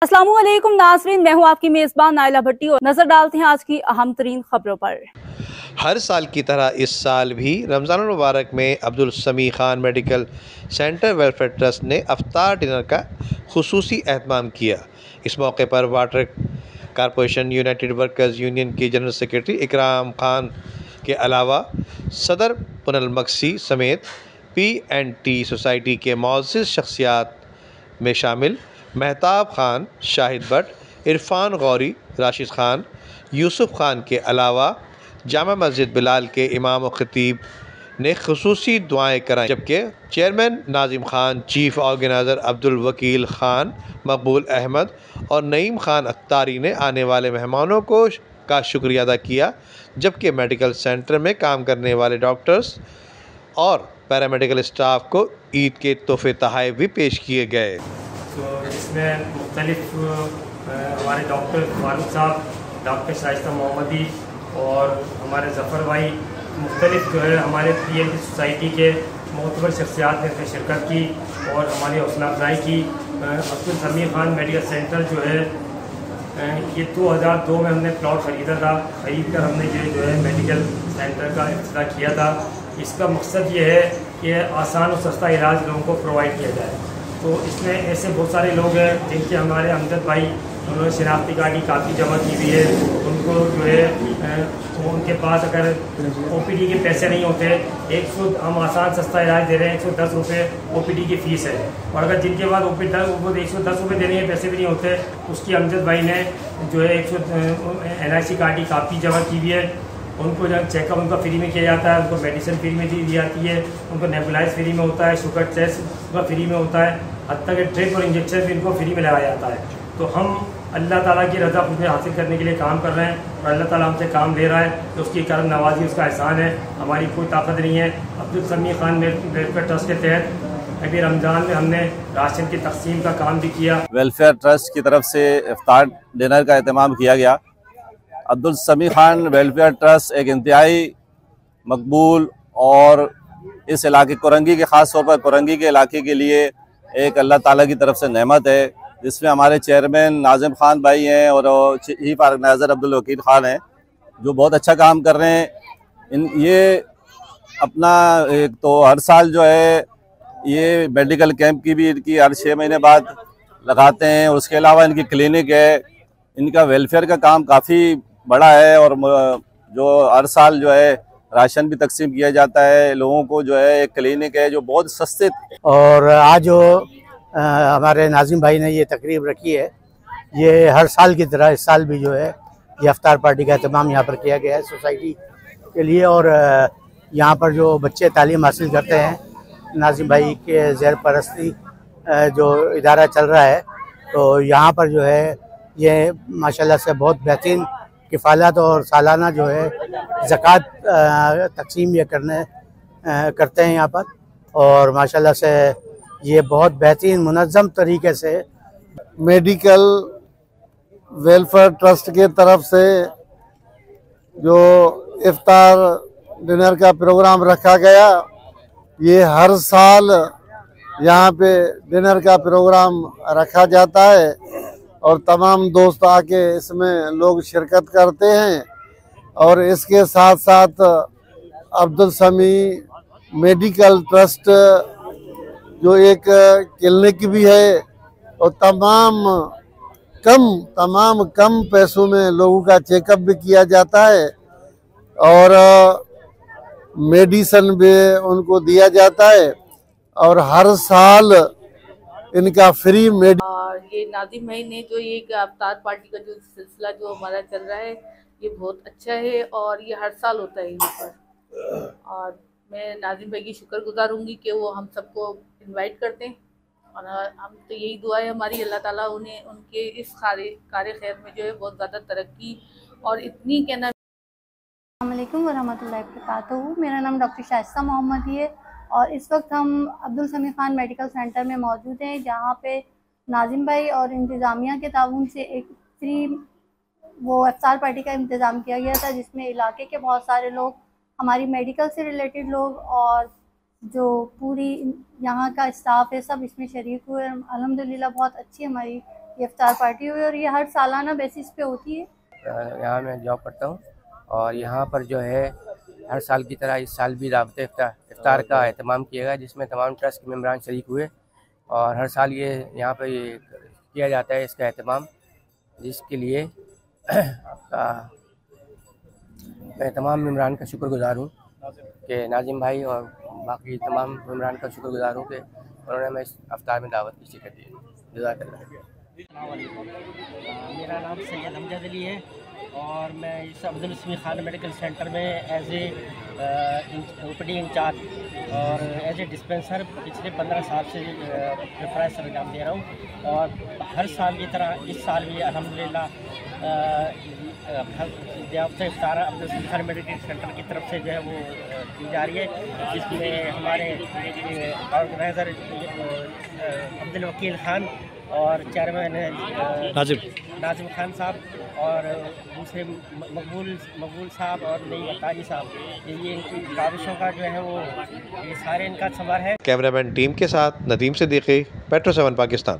अस्सलामुअलैकुम नाज़रीन, मैं हूँ आपकी मेज़बान नाइला भट्टी और नज़र डालते हैं आज की अहम तरीन खबरों पर। हर साल की तरह इस साल भी रमज़ान मुबारक में अब्दुल समी Khan medical centre welfare trust ने अफ्तार डिनर का खुसूसी एहतमाम किया। इस मौके पर water corporation United workers union के जनरल सेक्रेटरी इकराम खान के अलावा सदर पुनल मक्सी समेत P&T सोसाइटी के मुअज़्ज़िज़ शख्सियात में शामिल महताब खान, शाहिद भट्ट, इरफान गौरी, राशिद खान, यूसुफ खान के अलावा जामा मस्जिद बिलाल के इमाम और खतीब ने खुसूसी दुआएं कराईं, जबकि chairman Nazim Khan, chief organiser Abdul वकील खान, मकबूल अहमद और नईम खान अख्तारी ने आने वाले मेहमानों का शुक्रिया अदा किया। जबकि मेडिकल सेंटर में काम करने वाले डॉक्टर्स और पैरामेडिकल स्टाफ को ईद के तोहफे तोहफ़े भी पेश किए गए। तो इसमें मुख्तलिफ हमारे डॉक्टर फारूक साहब, डॉक्टर शाइस्ता मोहम्मदी और हमारे ज़फ़र भाई, मुख्तलिफ जो है हमारे P&T सोसाइटी के मोतबर शख्सियात ने इसमें शिरकत की और हमारी हौसला अफजाई की। अब्दुल समी खान मेडिकल सेंटर जो है ये 2002 में हमने प्लॉट ख़रीदा था। ख़रीद कर हमने ये जो है मेडिकल सेंटर का इफ्तिताह किया था। इसका मकसद ये है कि आसान और सस्ता इलाज लोगों को प्रोवाइड किया जाए। तो इसमें ऐसे बहुत सारे लोग हैं जिनके हमारे हमदर्द भाई, उन्होंने शनाख्ती कार्ड की काफ़ी जमा की हुई है। उनको जो है उनके पास अगर OPD के पैसे नहीं होते, हम आसान सस्ता इलाज दे रहे हैं, 110 रुपये OPD की फ़ीस है। और अगर जिनके पास वो 110 रुपये देने के पैसे भी नहीं होते, उसकी हमदर्द भाई ने जो है NIC कार्ड की काफ़ी जमा की हुई है। उनको जब चेकअप उनका फ्री में किया जाता है, उनको मेडिसिन फ्री में दी जाती है, उनको नेबुलाइज फ्री में होता है, शुगर टेस्ट उनका फ्री में होता है, हत्ता कि ड्रिप और इंजेक्शन भी उनको फ्री में लगाया जाता है। तो हम अल्लाह ताला की रज़ा खुद हासिल करने के लिए काम कर रहे हैं और अल्लाह ताला हमसे काम ले रहा है, तो उसकी करम नवाजी, उसका एहसान है। हमारी कोई ताकत नहीं है। अब्दुल समी खान वेलफेयर ट्रस्ट के तहत अभी रमज़ान में हमने राशन की तकसीम का काम भी किया। वेलफेयर ट्रस्ट की तरफ से इफ्तार डिनर का एहतमाम किया गया। अब्दुल समी खान वेलफेयर ट्रस्ट एक इंतहाई मकबूल और इस इलाके कोरंगी के ख़ास तौर पर कोरंगी के इलाके के लिए एक अल्लाह ताला की तरफ से नेमत है, जिसमें हमारे चेयरमैन नाजिम खान भाई हैं और चीफ ऑर्गेनाइज़र अब्दुल वकील खान हैं, जो बहुत अच्छा काम कर रहे हैं। ये अपना एक तो हर साल जो है ये मेडिकल कैंप की भी इनकी हर 6 महीने बाद लगाते हैं। और उसके अलावा इनकी क्लिनिक है, इनका वेलफेयर का काम काफ़ी बड़ा है और जो हर साल जो है राशन भी तकसीम किया जाता है लोगों को। जो है एक क्लिनिक है जो बहुत सस्ते। और आज जो हमारे नाजिम भाई ने ये तकरीब रखी है, ये हर साल की तरह इस साल भी जो है ये अफ्तार पार्टी का एहतमाम यहाँ पर किया गया है सोसाइटी के लिए। और यहाँ पर जो बच्चे तालीम हासिल करते हैं, नाजिम भाई के ज़ेर परस्ती जो इदारा चल रहा है, तो यहाँ पर जो है ये माशाल्लाह से बहुत बेहतरीन किफ़ालत और सालाना जो है ज़कात तकसीम ये करते हैं यहाँ पर। और माशाल्लाह से ये बहुत बेहतरीन मुनज़्ज़म तरीके से मेडिकल वेलफेयर ट्रस्ट के तरफ से जो इफ्तार डिनर का प्रोग्राम रखा गया, ये हर साल यहाँ पे डिनर का प्रोग्राम रखा जाता है और तमाम दोस्त आके इसमें लोग शिरकत करते हैं। और इसके साथ साथ अब्दुल समी मेडिकल ट्रस्ट जो एक क्लिनिक भी है और तमाम कम पैसों में लोगों का चेकअप भी किया जाता है और मेडिसिन भी उनको दिया जाता है और हर साल इनका फ्री और ये नाजिम भाई ने जो ये अफ्तार पार्टी का जो सिलसिला जो हमारा चल रहा है, ये बहुत अच्छा है और ये हर साल होता है यहाँ पर। और मैं नाजिम भाई की शुक्रगुजार हूँगी कि वो हम सबको इनवाइट करते हैं। और हम तो यही दुआ है हमारी, अल्लाह ताला उन्हें उनके इस कार्य खैर में जो है बहुत ज़्यादा तरक्की और इतनी कहना। अस्सलाम वालेकुम वरहमतुल्लाहि वबरकातुहू। मेरा नाम डॉक्टर शाइस्ता मोहम्मदी है और इस वक्त हम अब्दुल समी खान मेडिकल सेंटर में मौजूद हैं, जहाँ पे नाजिम भाई और इंतज़ामिया के ताउन से एक फ्री वो इफ्तार पार्टी का इंतज़ाम किया गया था, जिसमें इलाके के बहुत सारे लोग, हमारी मेडिकल से रिलेटेड लोग और जो पूरी यहाँ का स्टाफ है, सब इसमें शरीक हुए। अल्हम्दुलिल्लाह बहुत अच्छी हमारी ये इफ्तार पार्टी हुई और ये हर सालाना बेसिस पे होती है। यहाँ मैं जॉब करता हूँ और यहाँ पर जो है हर साल की तरह इस साल भी दावत इफ्तार का एहतमाम किया गया, जिसमें तमाम ट्रस्ट के मेम्बरान शरीक हुए और हर साल ये यहाँ पर ये किया जाता है इसका एहतमाम, जिसके लिए आपका मैं तमाम मेम्बरान का शुक्रगुजार हूँ कि नाजिम भाई और बाकी तमाम मेम्बरान का शुक्रगुजार हूँ कि उन्होंने मैं इस इफ्तार में दावत की शिरकत दी। जज़ाकल्लाह। मेरा नाम सैयद हमजद अली है और मैं इस अब्दुल समी खान मेडिकल सेंटर में एज ए ओपीडी इंचार्ज और एज ए डिस्पेंसर पिछले 15 साल से प्रेफरेंस सर्विस दे रहा हूँ और हर साल की तरह इस साल भी अल्हम्दुलिल्लाह इफ्तार अब्दुल समी खान मेडिकल सेंटर की तरफ से जो है वो की जा रही है, जिसमें हमारे ऑर्गेनाइज़र अब्दुल वकील खान और चेयरमैन नाजिम खान साहब और दूसरे मकबूल साहब और नई अतारी साहब, ये इनकी काविशों का जो है वो ये सारे इनका समर है। कैमरामैन टीम के साथ नदीम सिद्दीकी, पेट्रो 7 पाकिस्तान।